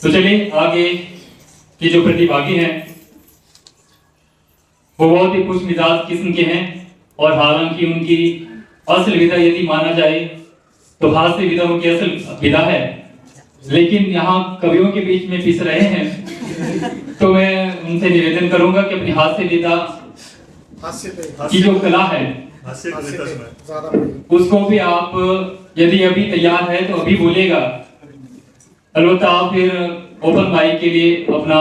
तो चलिए आगे के जो प्रतिभागी हैं वो बहुत ही खुश मिजाज किस्म के हैं और हालांकि उनकी असल विधा यदि माना जाए तो हास्य विधा उनकी असल विधा है, लेकिन यहाँ कवियों के बीच में पिस रहे हैं तो मैं उनसे निवेदन करूंगा कि अपनी हास्य विधा की जो कला है उसको भी आप यदि अभी तैयार है तो अभी बोलेगा, अलबत्ता आप फिर ओपन माइक के लिए अपना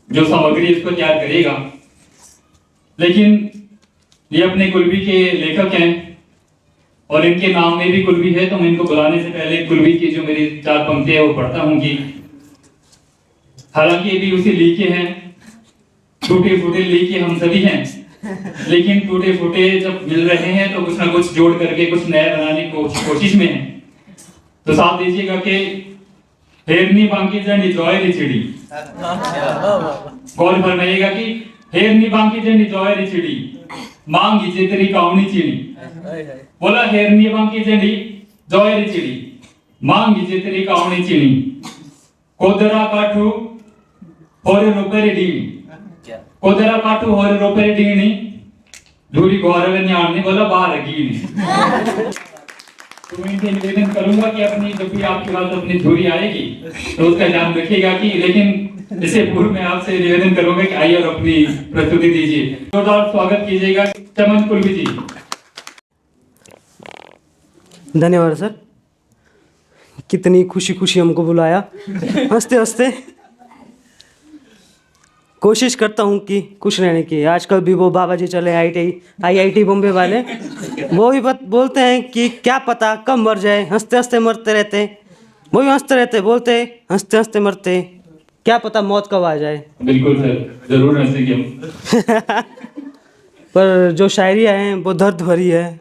जो सामग्री इसको तैयार करेगा। लेकिन ये अपने कुलवी के लेखक हैं और इनके नाम में भी कुलवी है, तो मैं इनको बुलाने से पहले कुलवी की जो मेरी 4 पंक्तियां वो पढ़ता हूं कि हालांकि ये भी उसी ली के हैं, टूटे फूटे ली के हम सभी हैं, लेकिन टूटे फूटे जब मिल रहे हैं तो कुछ ना कुछ जोड़ करके कुछ नया बनाने की कोशिश में है। तो साथ दीजिएगा कि हेरनी बांकी जंडी जॉय चिड़ी, गौर फरमाइएगा कि हेरनी बांकी जंडी जॉय चिड़ी मांगी जे तेरी कावनी चिड़ी। बोला हेरनी बांकी जंडी जॉय चिड़ी मांगी जे तेरी कावनी चिड़ी, कोदरा काठू होरे रुपये डीनी, कोदरा काठू होरे रुपये डीनी धूरी गौरव न्याण ने बोला बाहर गी। तो मैं इनसे निवेदन करूंगा कि अपनी जब भी आपके पास अपनी धुरी आएगी तो उसका ध्यान रखिएगा कि, लेकिन इससे पूर्व में आपसे निवेदन करूंगा कि आइए और अपनी प्रस्तुति दीजिए। जोरदार स्वागत कीजिएगा चमन कुलवी जी। धन्यवाद सर, कितनी खुशी खुशी हमको बुलाया, हंसते हंसते कोशिश करता हूँ कि खुश रहने की। आजकल भी वो बाबा जी चले आईआईटी बॉम्बे वाले, वो भी बोलते हैं कि क्या पता कब मर जाए, हंसते हंसते मरते रहते, वो भी हंसते रहते, बोलते हंसते हंसते मरते, क्या पता मौत कब आ जाए। बिल्कुल सर, जरूर हंसेंगे हम। पर जो शायरी हैं वो दर्द भरी है।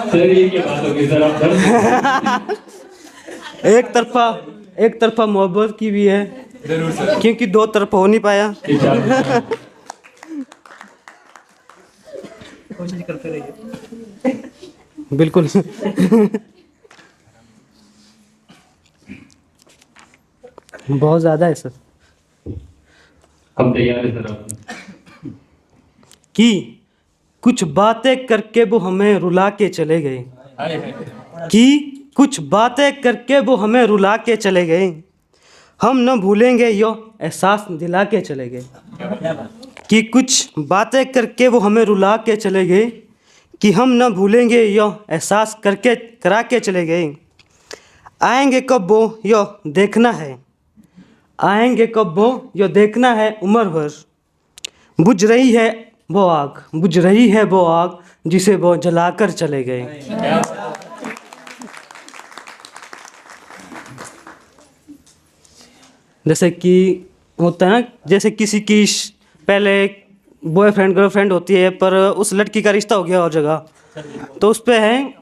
सर ये क्या बात होगी सर, आप एक तरफा मोहब्बत की भी है, क्योंकि 2 तरफ हो नहीं पाया। बिल्कुल। बहुत ज्यादा है सर। हम तैयार है सर। आप कि कुछ बातें करके वो हमें रुला के चले गए, कि कुछ बातें करके वो हमें रुला के चले गए, हम न भूलेंगे यो एहसास दिला के चले गए। कि कुछ बातें करके वो हमें रुला के चले गए, कि हम न भूलेंगे यो एहसास करके करा के चले गए। आएंगे कब वो यो देखना है, आएंगे कब वो यो देखना है उम्र भर। बुझ रही है वो आग, बुझ रही है वो आग जिसे वो जलाकर चले गए। जैसे कि होता है ना, जैसे किसी की पहले बॉयफ्रेंड गर्लफ्रेंड होती है पर उस लड़की का रिश्ता हो गया और जगह, तो उस पे है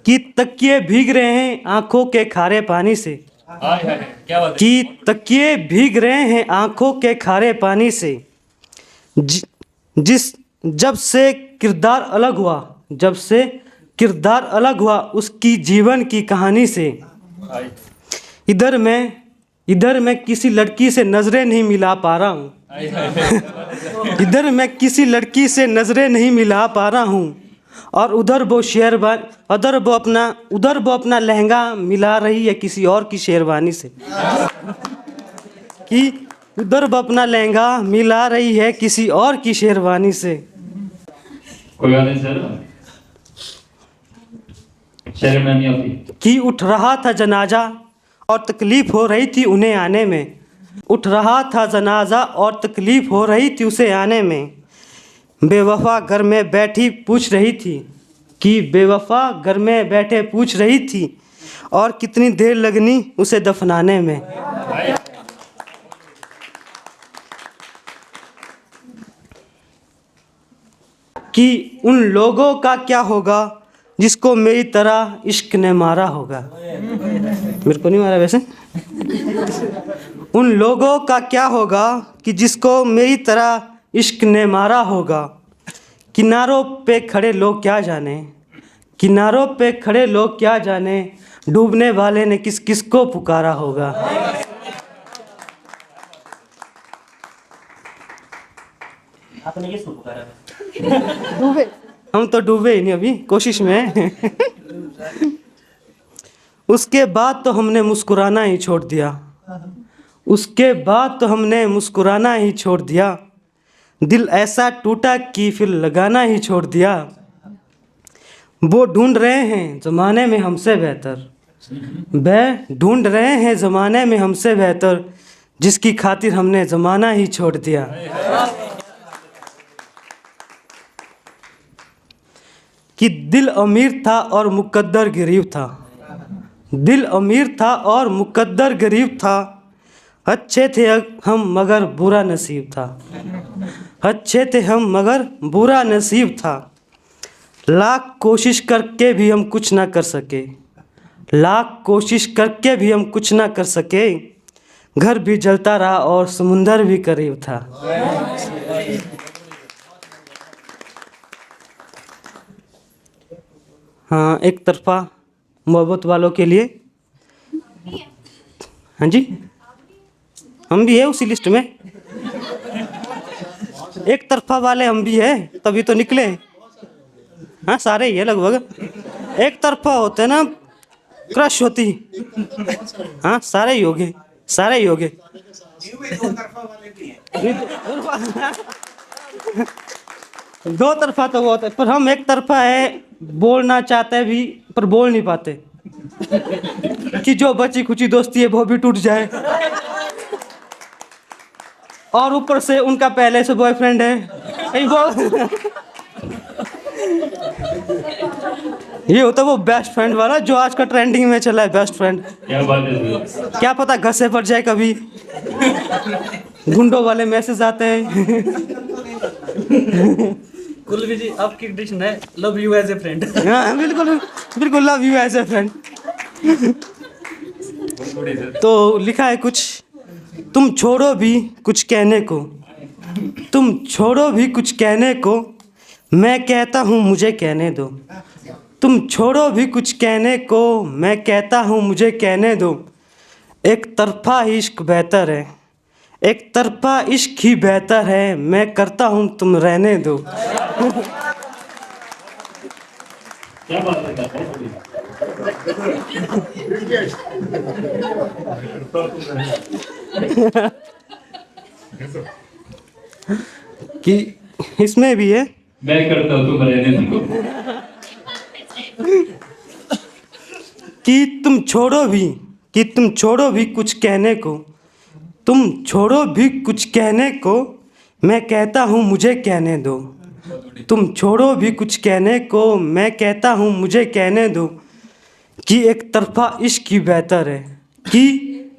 कि तकिए भीग रहे हैं आंखों के खारे पानी से, कि तकिए भीग रहे हैं आंखों के खारे पानी से। जब से किरदार अलग हुआ, जब से किरदार अलग हुआ उसकी जीवन की कहानी से। इधर मैं किसी लड़की से नजरें नहीं मिला पा रहा हूँ, इधर मैं किसी लड़की से नजरें नहीं मिला पा रहा हूँ, और उधर वो अपना लहंगा मिला रही है किसी और की शेरवानी से। कि उधर वो अपना लहंगा मिला रही है किसी और की शेरवानी से। कोई बात नहीं सर, शेर में नहीं आती। कि उठ रहा था जनाजा और तकलीफ हो रही थी उन्हें आने में, उठ रहा था जनाजा और तकलीफ हो रही थी उसे आने में। बेवफा घर में बैठी पूछ रही थी, कि बेवफा घर में बैठे पूछ रही थी, और कितनी देर लगनी उसे दफनाने में। कि उन लोगों का क्या होगा जिसको मेरी तरह इश्क ने मारा होगा। मेरे को नहीं मारा वैसे। उन लोगों का क्या होगा कि जिसको मेरी तरह इश्क ने मारा होगा। किनारों पे खड़े लोग क्या जाने, किनारों पे खड़े लोग क्या जाने, डूबने वाले ने किस किस को पुकारा होगा। आपने किसको पुकारा? डूबे, हम तो डूबे ही नहीं, अभी कोशिश में हैं। उसके बाद तो हमने मुस्कुराना ही छोड़ दिया, उसके बाद तो हमने मुस्कुराना ही छोड़ दिया, दिल ऐसा टूटा कि फिर लगाना ही छोड़ दिया। वो ढूंढ रहे हैं ज़माने में हमसे बेहतर, वह ढूंढ रहे हैं ज़माने में हमसे बेहतर, जिसकी खातिर हमने ज़माना ही छोड़ दिया। कि दिल अमीर था और मुकद्दर गरीब था, दिल अमीर था और मुकद्दर गरीब था, अच्छे थे हम मगर बुरा नसीब था, अच्छे थे हम मगर बुरा नसीब था। लाख कोशिश करके भी हम कुछ ना कर सके, लाख कोशिश करके भी हम कुछ ना कर सके, घर भी जलता रहा और समुंदर भी करीब था। हाँ, एक तरफा मोहब्बत वालों के लिए। हाँ जी, हम भी है उसी लिस्ट में, एक तरफा वाले हम भी है, तभी तो निकले। हाँ, सारे ही है लगभग, एक तरफा होते ना, क्रश होती। हाँ, सारे ही हो गए, सारे ही हो गए। दो तरफा तो बहुत है, पर हम एक तरफा है, बोलना चाहते भी पर बोल नहीं पाते कि जो बची खुची दोस्ती है वो भी टूट जाए, और ऊपर से उनका पहले से बॉयफ्रेंड है। कहीं वो ये होता है वो बेस्ट फ्रेंड वाला जो आज का ट्रेंडिंग में चला है, बेस्ट फ्रेंड। क्या बात है? क्या पता घसे पड़ जाए कभी, गुंडों वाले मैसेज आते हैं। कुलवी जी, आपकी डिक्शन है love you as a friend. हाँ, बिल्कुल बिल्कुल, love you as a friend. तो लिखा है कुछ, तुम छोड़ो भी कुछ कहने को, तुम छोड़ो भी कुछ कहने को, मैं कहता हूँ मुझे कहने दो, तुम छोड़ो भी कुछ कहने को, मैं कहता हूँ मुझे कहने दो। एक तरफा इश्क बेहतर है, एक तरफा इश्क ही बेहतर है, मैं करता हूँ तुम रहने दो। क्या बात है? बहुत बढ़िया। कि इसमें भी है, मैं करता हूँ तुम रहने दो। कि तुम छोड़ो भी, कि तुम छोड़ो भी कुछ कहने को, तुम छोड़ो भी कुछ कहने को, मैं कहता हूँ मुझे कहने दो, तुम छोड़ो भी कुछ कहने को, मैं कहता हूँ मुझे कहने दो। कि एक तरफा इश्क ही बेहतर है, कि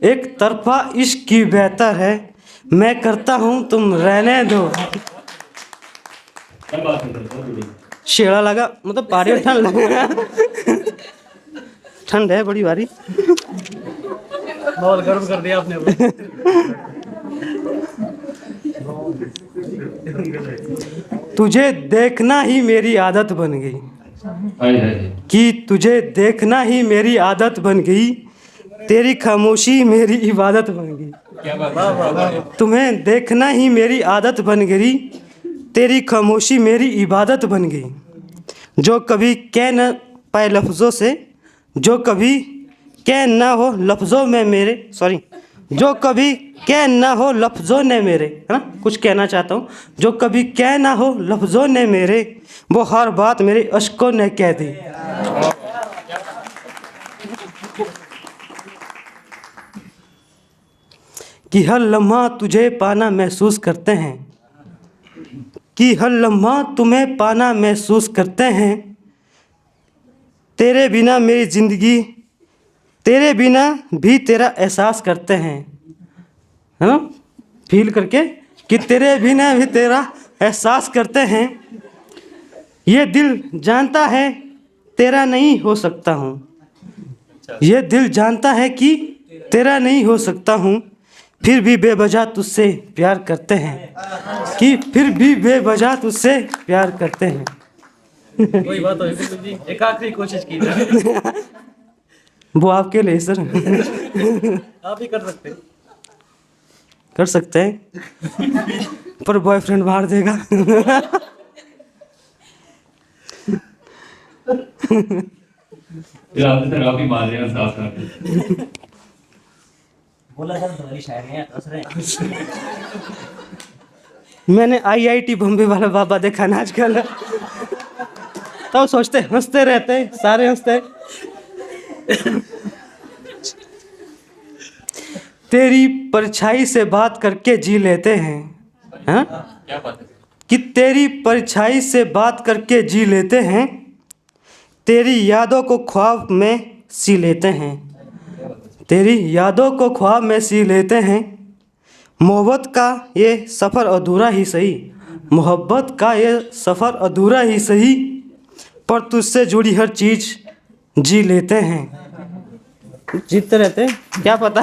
एक तरफा इश्क ही बेहतर है, मैं करता हूँ तुम रहने दो। क्या बात है? बहुत बढ़िया। शेड़ा लगा, मतलब पहाड़ी में ठंड लगा, ठंड है बड़ी भारी। बहुत गर्व कर दिया आपने। तुझे देखना ही मेरी आदत बन गई, हाय हाय। कि तुझे देखना ही मेरी आदत बन गई, तेरी खामोशी मेरी इबादत बन गई। क्या बात है? तुम्हें देखना ही मेरी आदत बन गई, तेरी खामोशी मेरी इबादत बन गई। जो कभी कह न पाए लफ्ज़ों से, जो कभी कह ना हो लफ्ज़ों में मेरे, सॉरी, जो कभी कह ना हो लफ्ज़ों ने मेरे, है ना, कुछ कहना चाहता हूँ, जो कभी कह ना हो लफ्ज़ों ने मेरे, वो हर बात मेरे अश्कों ने कह दी। कि हर लम्हा तुझे पाना महसूस करते हैं, कि हर लम्हा तुम्हें पाना महसूस करते हैं, तेरे बिना मेरी ज़िंदगी, तेरे बिना भी तेरा एहसास करते हैं, है ना, फील करके कि तेरे बिना भी तेरा एहसास करते हैं। ये दिल जानता है तेरा नहीं हो सकता हूँ, ये दिल जानता है कि तेरा नहीं हो सकता हूँ, फिर भी बेवजह तुझसे प्यार करते हैं, कि फिर भी बेवजह तुझसे प्यार करते हैं। कोई बात हो जी, एक आखिरी कोशिश की। वो आपके लिए सर। आप ही कर सकते हैं। कर सकते हैं पर बॉयफ्रेंड मार देगा। फिर आपने सर आप ही मान लेना साफ साफ। बोला सर तुम्हारी शायरी है हंस रहे हैं। मैंने IIT बॉम्बे वाला बाबा देखा ना आजकल, तो सोचते हंसते रहते हैं, सारे हंसते हैं। तेरी परछाई से बात करके जी लेते हैं, हाँ? क्या बात है? कि तेरी परछाई से बात करके जी लेते हैं, तेरी यादों को ख्वाब में सी लेते हैं, तेरी यादों को ख्वाब में सी लेते हैं। मोहब्बत का ये सफ़र अधूरा ही सही, मोहब्बत का ये सफ़र अधूरा ही सही, पर तुझसे जुड़ी हर चीज़ जी लेते हैं। जीतते रहते हैं, क्या पता।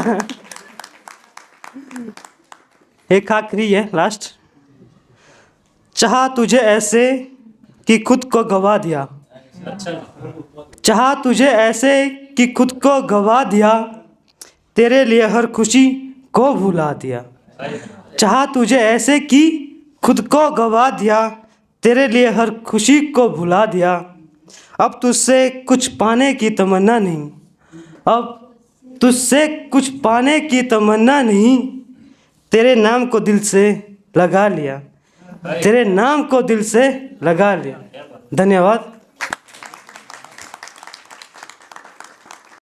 एक आखिरी है लास्ट। चाहा तुझे ऐसे कि खुद को गवा दिया, चाहा तुझे ऐसे कि खुद को गवा दिया, तेरे लिए हर खुशी को भुला दिया। चाहा तुझे ऐसे कि खुद को गवा दिया, तेरे लिए हर खुशी को भुला दिया। अब तुझसे कुछ पाने की तमन्ना नहीं, अब तुझसे कुछ पाने की तमन्ना नहीं, तेरे नाम को दिल से लगा लिया, तेरे नाम को दिल से लगा लिया। धन्यवाद।